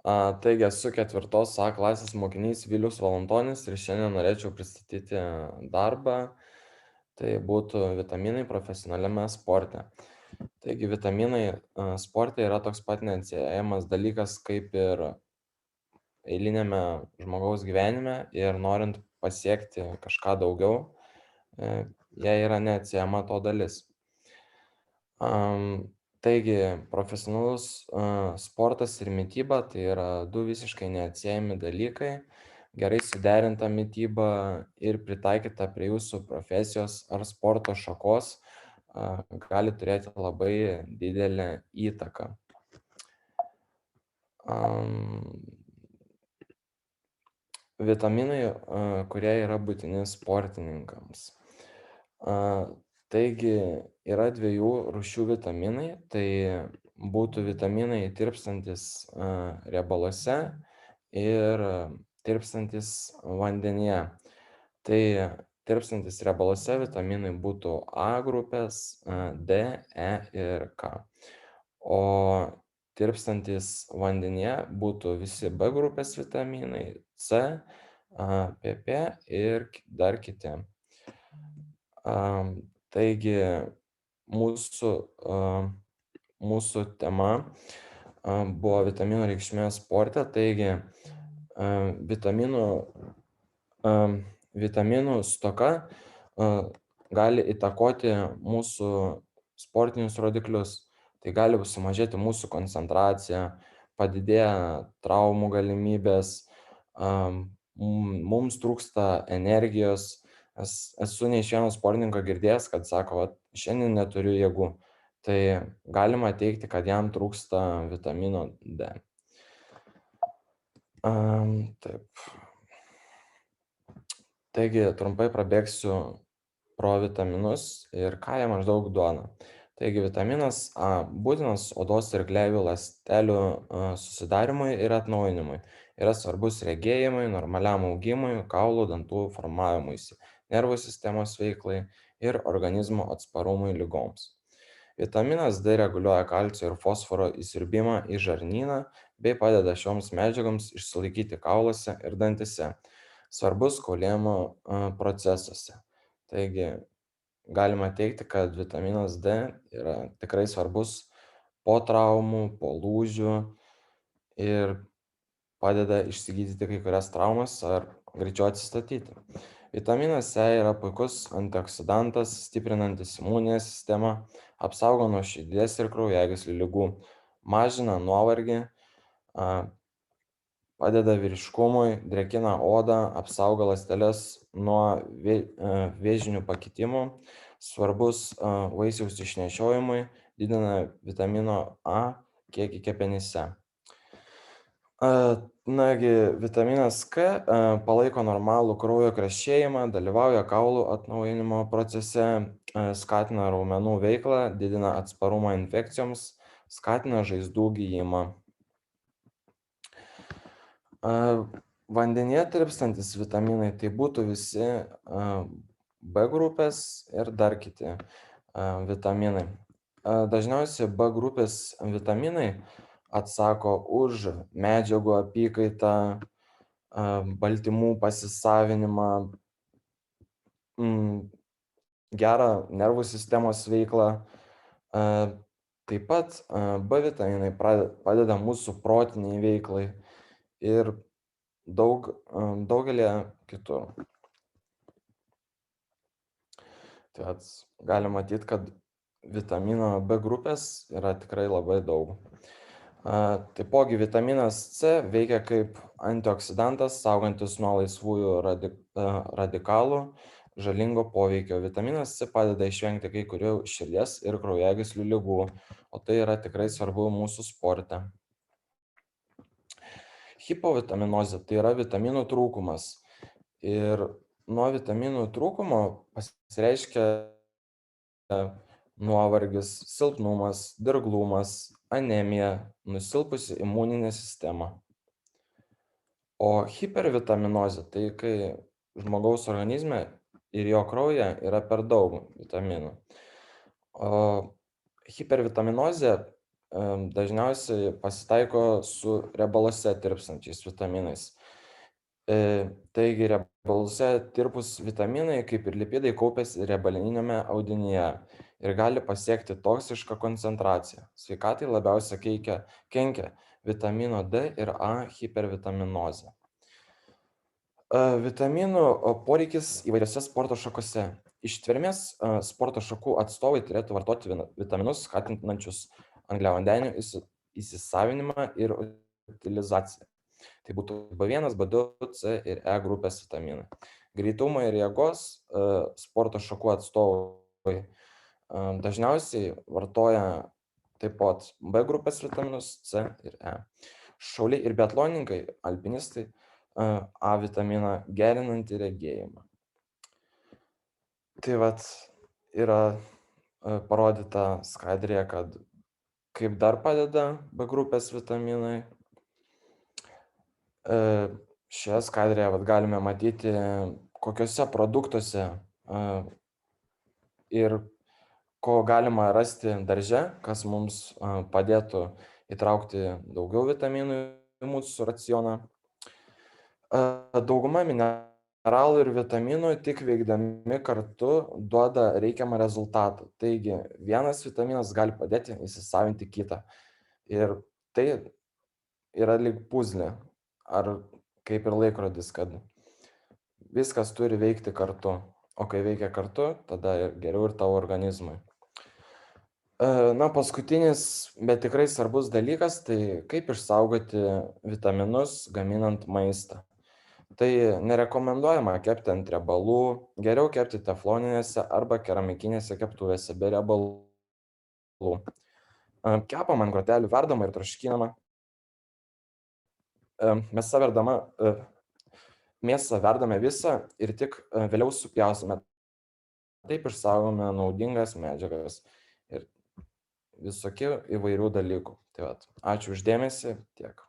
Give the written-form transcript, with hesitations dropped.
Taigi esu 4 A klasės mokinys Vilius Valantonis ir šiandien norėčiau pristatyti darbą. Tai būtų vitaminai profesionaliame sporte. Taigi vitaminai sporte yra toks pat neatsiejamas dalykas kaip ir eiliniame žmogaus gyvenime ir norint pasiekti kažką daugiau, jie yra neatsiejama to dalis. Taigi profesionalus sportas ir mityba tai yra du visiškai neatsiejami dalykai. Gerai suderinta mityba ir pritaikyta prie jūsų profesijos ar sporto šakos gali turėti labai didelę įtaką. Vitaminai, kurie yra būtini sportininkams. Taigi yra 2 rūšių vitaminai, tai būtų vitaminai tirpstantys riebaluose ir tirpstantys vandenyje. Tai tirpstantys riebaluose vitaminai būtų A grupės, D, E ir K. O tirpstantys vandenyje būtų visi B grupės vitaminai, C, PP ir dar kiti. Taigi mūsų, mūsų tema buvo vitaminų reikšmė sporte, taigi vitaminų, vitaminų stoka gali įtakoti mūsų sportinius rodiklius. Tai gali sumažėti mūsų koncentracija, padidėja traumų galimybės, mums trūksta energijos. Esu ne iš vieno sportininko girdėjęs, kad sako, vat šiandien neturiu jėgų. Tai galima teigti, kad jam trūksta vitamino D. Taip. Taigi trumpai prabėgsiu pro vitaminus ir ką jie maždaug duoda. Taigi vitaminas A būtinas odos ir gleivių ląstelių susidarymui ir atnaujinimui. Yra svarbus regėjimui, normaliam augimui, kaulų, dantų formavimuisi, nervų sistemos veiklai ir organizmo atsparumui ligoms. Vitaminas D reguliuoja kalcio ir fosforo įsiurbimą į žarnyną bei padeda šioms medžiagoms išsilaikyti kauluose ir dantyse. Svarbus kaulėjimo procesuose. Taigi galima teigti, kad vitaminas D yra tikrai svarbus po traumų, po lūžių ir padeda išsigydyti kai kurias traumas ar greičiau atsistatyti. Vitaminas C yra puikus antioksidantas, stiprinantis imuninę sistemą, apsaugo nuo širdies ir kraujagyslių ligų, mažina nuovargį, padeda vyriškumui, drėkina odą, apsaugo ląsteles nuo vėžinių pakitimų, svarbus vaisiaus išnešiojimui, didina vitamino A kiekį kepenyse. Nagi, vitaminas K palaiko normalų kraujo krešėjimą, dalyvauja kaulų atnaujinimo procese, skatina raumenų veiklą, didina atsparumą infekcijoms, skatina žaizdų gijimą. Vandenyje tirpstantys vitaminai tai būtų visi B grupės ir dar kiti vitaminai. Dažniausiai B grupės vitaminai atsako už medžiagų apykaitą, baltymų pasisavinimą, gerą nervų sistemos veiklą. Taip pat B vitaminai padeda mūsų protiniai veiklai ir daugelį kitur. Tai galim matyt, kad vitamino B grupės yra tikrai labai daug. Taipogi vitaminas C veikia kaip antioksidantas, saugantis nuo laisvųjų radikalų žalingo poveikio. Vitaminas C padeda išvengti kai kurių širdies ir kraujagyslių ligų, o tai yra tikrai svarbu mūsų sporte. Hipovitaminozė tai yra vitaminų trūkumas. Ir nuo vitaminų trūkumo pasireiškia nuovargis, silpnumas, dirglumas, anemija, nusilpusi imuninė sistema. O hipervitaminozė tai kai žmogaus organizme ir jo kraujyje yra per daug vitaminų. O hipervitaminozė dažniausiai pasitaiko su riebaluose tirpstančiais vitaminais. Taigi riebaluose tirpūs vitaminai, kaip ir lipidai, kaupiasi riebaliniame audinyje ir gali pasiekti toksišką koncentraciją. Sveikatai labiausia kenkia vitamino D ir A hipervitaminozė. Vitaminų poreikis įvairiose sporto šakose. Ištvermės sporto šakų atstovai turėtų vartoti vitaminus skatinančius angliavandenių įsisavinimą ir utilizaciją. Tai būtų B1, B2, C ir E grupės vitaminai. Greitumo ir jėgos sporto šakų atstovai dažniausiai vartoja taip pat B grupės vitaminus, C ir E. Šauliai ir biatlonininkai, alpinistai A vitaminą gerinantį regėjimą. Tai vat yra parodyta skaidrėje, kad kaip dar padeda B grupės vitaminai. Šioje skaidrėje vat galime matyti, kokiuose produktuose ir ko galima rasti darže, kas mums padėtų įtraukti daugiau vitaminų į mūsų racioną. Dauguma mineralų ir vitaminų tik veikdami kartu duoda reikiamą rezultatą. Taigi vienas vitaminas gali padėti įsisavinti kitą. Ir tai yra lyg puzlė, ar kaip ir laikrodis, kad viskas turi veikti kartu. O kai veikia kartu, tada geriau ir tavo organizmui. Paskutinis, bet tikrai svarbus dalykas, tai kaip išsaugoti vitaminus gaminant maistą. Tai nerekomenduojama kepti ant riebalų, geriau kepti tefloninėse arba keramikinėse keptuvėse be riebalų. Kepam ant grotelių, verdama ir troškinama. Mėsą verdame visą ir tik vėliau supjausime. Taip išsaugome naudingas medžiagas ir visokių įvairių dalykų. Tai vat, ačiū už dėmesį, tiek.